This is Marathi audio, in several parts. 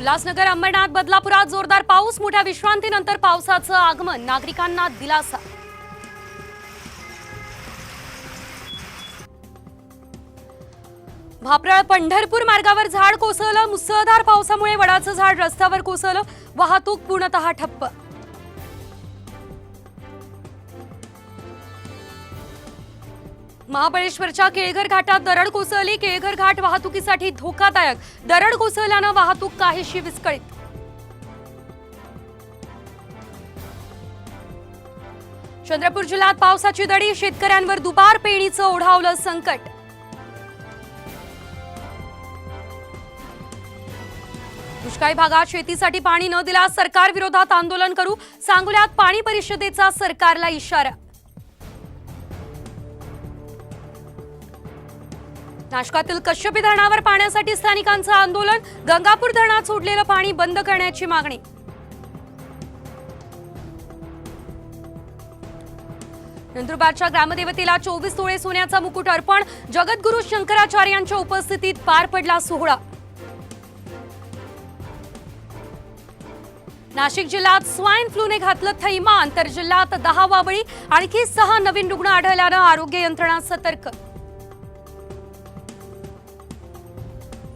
उल्हासनगर, अंबरनाथ, बदलापुरात जोरदार पाऊस, मोठ्या विश्रांतीनंतर पावसाचं आगमन, नागरिकांना दिलासा। भापरळ पंढरपूर मार्गावर झाड कोसळलं, मुसळधार पावसामुळे वडाचं झाड रस्त्यावर कोसळलं, वाहतूक पूर्णतः ठप्प। महाबळेश्वरच्या केळघर घाटात दरड कोसळली, केळघर घाट वाहतुकीसाठी धोकादायक, दरड कोसळल्यानं वाहतूक काहीशी विस्कळीत। चंद्रपूर जिल्ह्यात पावसाची दडी, शेतकऱ्यांवर दुबार पेरणीचं ओढावलं संकट। दुष्काळी भागात शेतीसाठी पाणी न दिल्यास सरकार विरोधात आंदोलन करू, सांगोल्यात पाणी परिषदेचा सरकारला इशारा। नाशकातील कश्यपी धरणावर पाण्यासाठी स्थानिकांचं आंदोलन, गंगापूर धरणात सोडलेलं पाणी बंद करण्याची मागणी। नंदुरबारच्या ग्रामदेवतेला 24 तोळे सोन्याचा मुकुट अर्पण, जगद्गुरू शंकराचार्यांच्या उपस्थितीत पार पडला सोहळा। नाशिक जिल्ह्यात स्वाईन फ्लूने घातलं थैमान, तर जिल्ह्यात 10 बळी, आणखी 6 नवीन रुग्ण आढळल्यानं आरोग्य यंत्रणा सतर्क।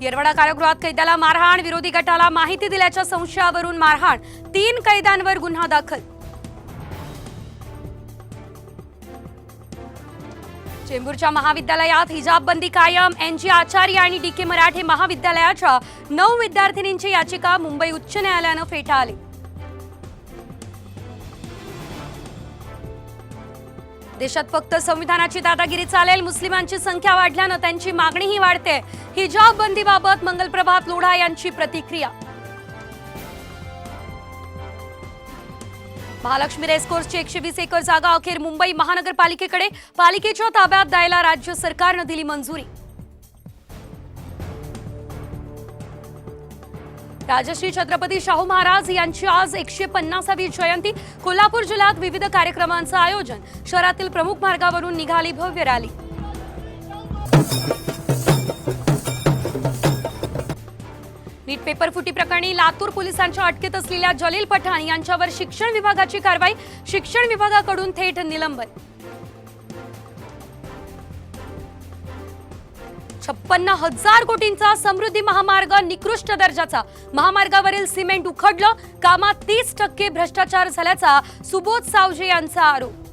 येरवडा कारागृहात कैद्याला मारहाण, विरोधी गटाला माहिती दिल्याच्या संशयावरून मारहाण, 3 कैद्यांवर गुन्हा दाखल। चेंबूरच्या महाविद्यालयात हिजाब बंदी कायम, NG आचार्य आणि DK मराठे महाविद्यालयाच्या 9 विद्यार्थिनींची याचिका मुंबई उच्च न्यायालयानं फेटाळली। देशात फक्त संविधानाची दादागिरी चालेल, मुस्लिमांची संख्या वाढल्यानं त्यांची मागणीही वाढते, हिजाब बंदीबाबत मंगलप्रभात लोढा यांची प्रतिक्रिया। महालक्ष्मी रेसकोर्सची 120 एकर जागा अखेर मुंबई महानगरपालिकेकडे, पालिकेच्या ताब्यात द्यायला राज्य सरकारनं दिली मंजुरी। राजश्री छत्रपती शाहू महाराज यांची आज 150वी जयंती, कोल्हापूर जिल्ह्यात विविध कार्यक्रमांचं आयोजन, शहरातील प्रमुख मार्गावरून निघाली भव्य रॅली। नीट पेपर फुटी प्रकरणी लातूर पोलिसांच्या अटकेत असलेल्या जलील पठाण यांच्यावर शिक्षण विभागाची कारवाई, शिक्षण विभागाकडून थेट निलंबन। 56,000 कोटींचा समृद्धी महामार्ग निकृष्ट दर्जाचा, महामार्गावरील सिमेंट उखडलं, कामात 30% भ्रष्टाचार झाल्याचा सुबोध सावजे यांचा आरोप।